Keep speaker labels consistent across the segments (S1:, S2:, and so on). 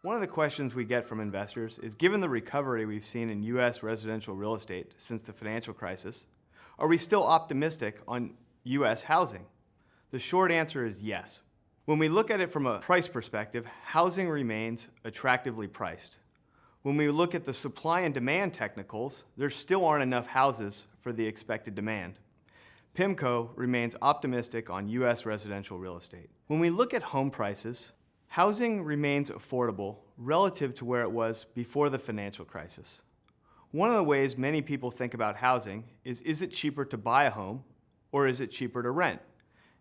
S1: One of the questions we get from investors is, given the recovery we've seen in U.S. residential real estate since the financial crisis, are we still optimistic on U.S. housing? The short answer is yes. When we look at it from a price perspective, housing remains attractively priced. When we look at the supply and demand technicals, there still aren't enough houses for the expected demand. PIMCO remains optimistic on U.S. residential real estate. When we look at home prices, housing remains affordable relative to where it was before the financial crisis. One of the ways many people think about housing is it cheaper to buy a home or is it cheaper to rent?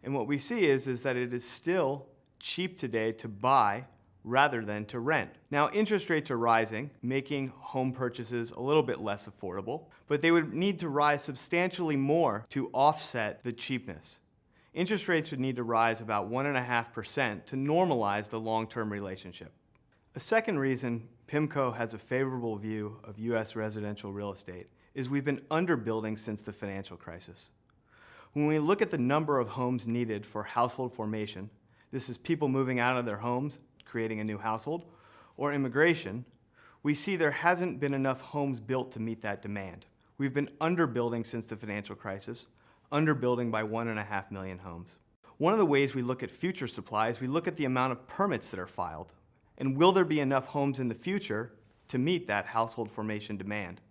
S1: And what we see is that it is still cheap today to buy rather than to rent. Now, interest rates are rising, making home purchases a little bit less affordable, but they would need to rise substantially more to offset the cheapness. Interest rates would need to rise about 1.5% to normalize the long-term relationship. A second reason PIMCO has a favorable view of U.S. residential real estate is we've been underbuilding since the financial crisis. When we look at the number of homes needed for household formation, this is people moving out of their homes, creating a new household, or immigration, we see there hasn't been enough homes built to meet that demand. We've been underbuilding since the financial crisis, underbuilding by 1.5 million homes. One of the ways we look at future supply is we look at the amount of permits that are filed, and will there be enough homes in the future to meet that household formation demand?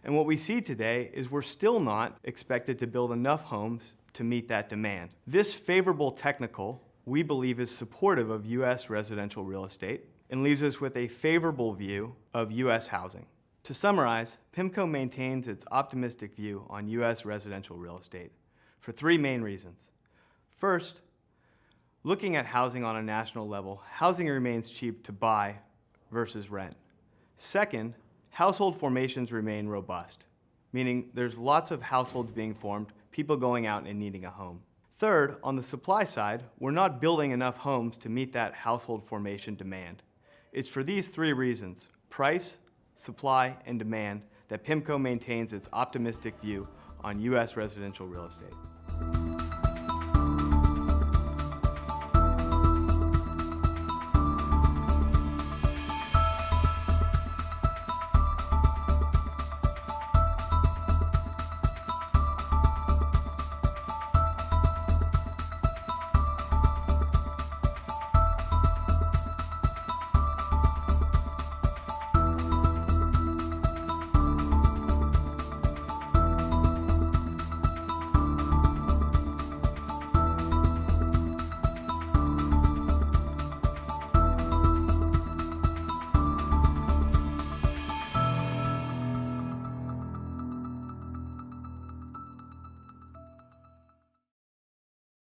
S1: And what we see today is we're still not expected to build enough homes to meet that demand. This favorable technical, we believe, is supportive of U.S. residential real estate and leaves us with a favorable view of U.S. housing. To summarize, PIMCO maintains its optimistic view on U.S. residential real estate for three main reasons. First, looking at housing on a national level, housing remains cheap to buy versus rent. Second, household formations remain robust, meaning there's lots of households being formed, people going out and needing a home. Third, on the supply side, we're not building enough homes to meet that household formation demand. It's for these three reasons, price, supply, and demand, that PIMCO maintains its optimistic view on U.S. residential real estate.